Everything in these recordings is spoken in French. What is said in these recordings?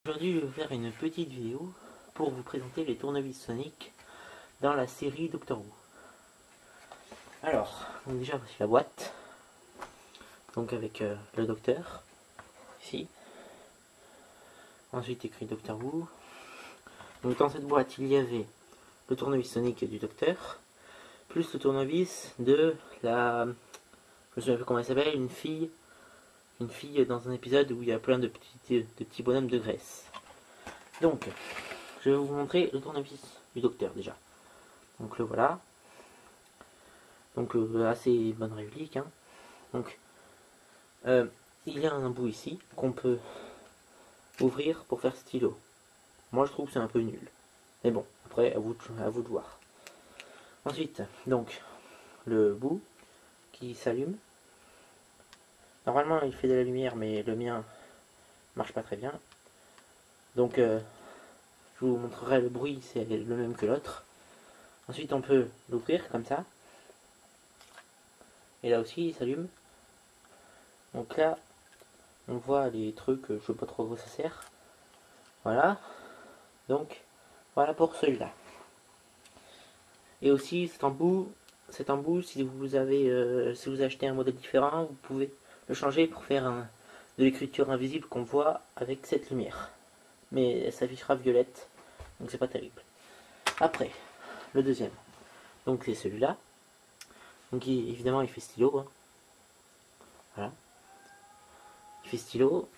Aujourd'hui, je vais vous faire une petite vidéo pour vous présenter les tournevis Sonic dans la série Doctor Who. Alors, donc déjà voici la boîte, donc avec le docteur, ici. Ensuite écrit Doctor Who. Donc dans cette boîte, il y avait le tournevis Sonic du docteur, plus le tournevis de la... Je me souviens plus comment elle s'appelle, une fille dans un épisode où il y a plein de petits bonhommes de graisse. Donc, je vais vous montrer le tournevis du docteur déjà. Donc le voilà. Donc assez bonne réplique. Hein. Donc il y a un bout ici qu'on peut ouvrir pour faire stylo. Moi je trouve que c'est un peu nul. Mais bon, après à vous de voir. Ensuite, donc le bout qui s'allume. Normalement il fait de la lumière mais le mien marche pas très bien. Donc je vous montrerai le bruit, c'est le même que l'autre. Ensuite on peut l'ouvrir comme ça. Et là aussi il s'allume. Donc là on voit les trucs, je sais pas trop à quoi ça sert. Voilà. Donc voilà pour celui-là. Et aussi cet embout, si vous avez si vous achetez un modèle différent, vous pouvez le changer pour faire de l'écriture invisible qu'on voit avec cette lumière. Mais elle s'affichera violette, donc c'est pas terrible. Après, le deuxième. Donc c'est celui-là. Donc évidemment il fait stylo. Hein. Voilà. Il fait stylo.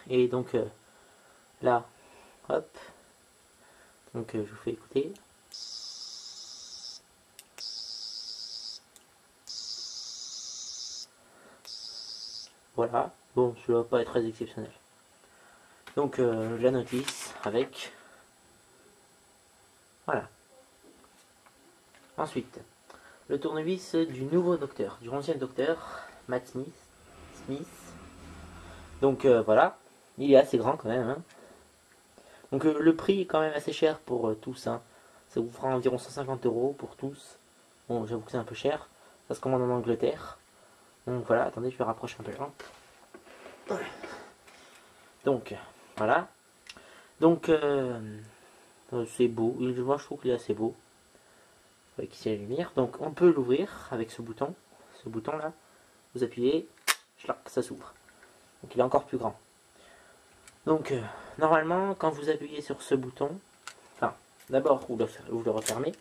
Et donc là, hop. Donc je vous fais écouter. Voilà. Bon, ça va pas être très exceptionnel. Donc la notice avec. Voilà. Ensuite, le tournevis du nouveau docteur, du 11e docteur, Matt Smith. Donc voilà. Il est assez grand quand même. Hein. Donc le prix est quand même assez cher pour tous. Hein. Ça vous fera environ 150 € pour tous. Bon, j'avoue que c'est un peu cher. Ça se commande en Angleterre. Donc voilà, attendez, je vais rapprocher un peu la lampe. Donc, voilà. Donc, c'est beau. Moi, je trouve qu'il est assez beau. Avec ici la lumière. Donc, on peut l'ouvrir avec ce bouton. Ce bouton-là. Vous appuyez. Ça s'ouvre. Donc, il est encore plus grand. Donc, normalement, quand vous appuyez sur ce bouton, enfin, d'abord, vous le refermez.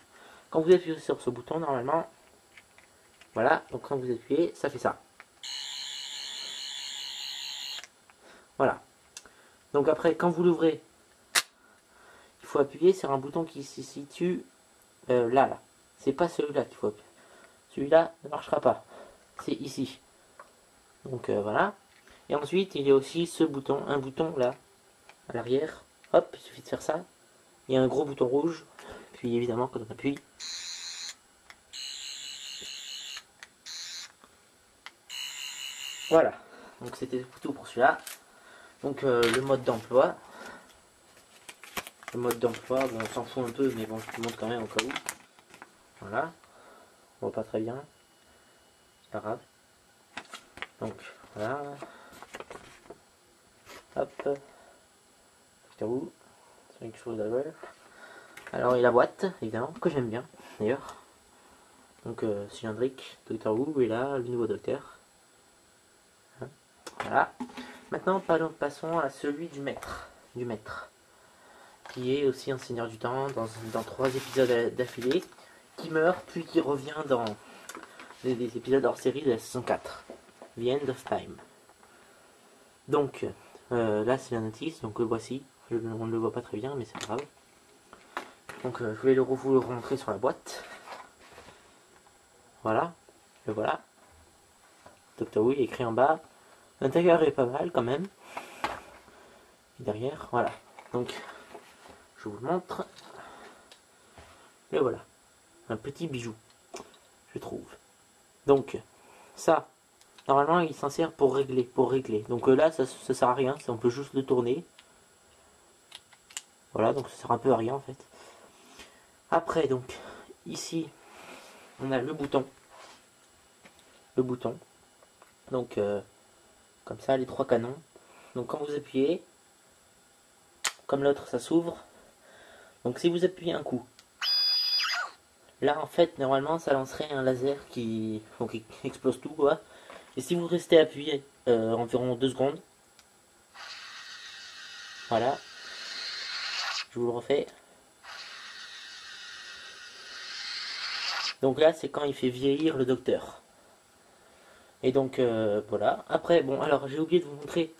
Quand vous appuyez sur ce bouton, normalement, voilà. Donc, quand vous appuyez, ça fait ça. Voilà. Donc après, quand vous l'ouvrez, il faut appuyer sur un bouton qui se situe là. C'est pas celui-là qu'il faut appuyer. Celui-là ne marchera pas. C'est ici. Donc voilà. Et ensuite, il y a aussi ce bouton, un bouton là, à l'arrière. Hop, il suffit de faire ça. Il y a un gros bouton rouge. Puis évidemment, quand on appuie, voilà. Donc c'était tout pour celui-là. Donc le mode d'emploi. Le mode d'emploi, bon, on s'en fout un peu, mais bon, je vous montre quand même au cas où. Voilà. On voit pas très bien. C'est pas grave. Donc, voilà. Hop. Doctor Who. Sonic Screwdriver. Alors, il y a la boîte, évidemment, que j'aime bien, d'ailleurs. Donc, cylindrique, Doctor Who, et là, le nouveau docteur. Hein, voilà. Maintenant, passons à celui du maître. Qui est aussi un seigneur du temps dans 3 épisodes d'affilée. Qui meurt, puis qui revient dans des épisodes hors série de la saison 4. The End of Time. Donc, là c'est la notice, donc le voici. On ne le voit pas très bien, mais c'est pas grave. Donc, je vais vous le remontrer sur la boîte. Voilà, le voilà. Doctor Who écrit en bas. L'intérieur est pas mal quand même. Et derrière, voilà. Donc, je vous le montre. Le voilà. Un petit bijou, je trouve. Donc, ça, normalement, il s'en sert pour régler. Donc là, ça sert à rien. On peut juste le tourner. Voilà, donc ça sert un peu à rien en fait. Après, donc, ici, on a le bouton. Donc, comme ça, les 3 canons. Donc, quand vous appuyez, comme l'autre ça s'ouvre. Donc si vous appuyez un coup, là en fait normalement ça lancerait un laser qui explose tout quoi. Et si vous restez appuyé environ 2 secondes, voilà, je vous le refais. Donc là c'est quand il fait vieillir le docteur. Et donc voilà. Après bon alors j'ai oublié de vous montrer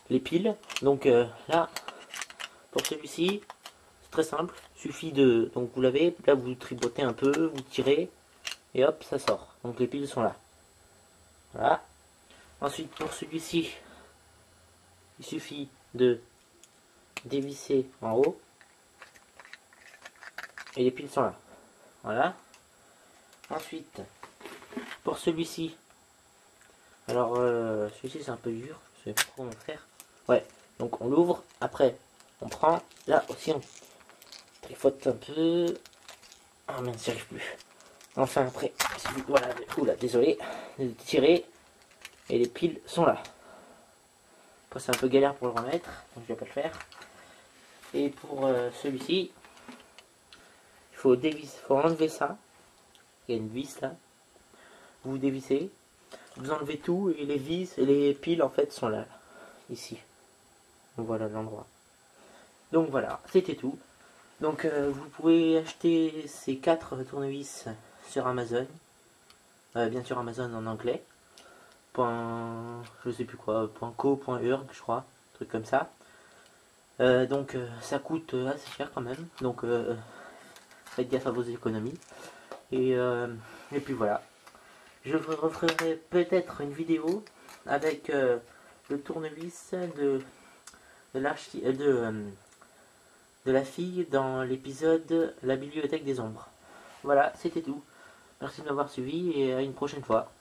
les piles. Donc là pour celui-ci c'est très simple. Suffit de donc vous l'avez là, vous tribotez un peu, vous tirez et hop ça sort. Donc les piles sont là. Voilà. Ensuite pour celui-ci il suffit de dévisser en haut et les piles sont là. Voilà. Ensuite pour celui-ci, alors celui-ci c'est un peu dur, je sais pas trop comment faire. Ouais, donc on l'ouvre, après on prend, là aussi on trifote un peu. Ah merde, j'y arrive plus. Enfin après, voilà, oula, désolé, de tirer et les piles sont là. Après c'est un peu galère pour le remettre, donc je vais pas le faire. Et pour celui-ci, il faut enlever ça. Il y a une vis là. Vous dévissez, vous enlevez tout et les vis et les piles en fait sont là, ici. Donc voilà l'endroit. Donc voilà, c'était tout. Donc vous pouvez acheter ces 4 tournevis sur Amazon. Bien sûr Amazon en anglais. Je sais plus quoi, .co.org je crois, un truc comme ça. Donc ça coûte assez cher quand même. Donc faites gaffe à vos économies. Et puis voilà. Je vous referai peut-être une vidéo avec le tournevis de la fille dans l'épisode La bibliothèque des ombres. Voilà, c'était tout. Merci de m'avoir suivi et à une prochaine fois.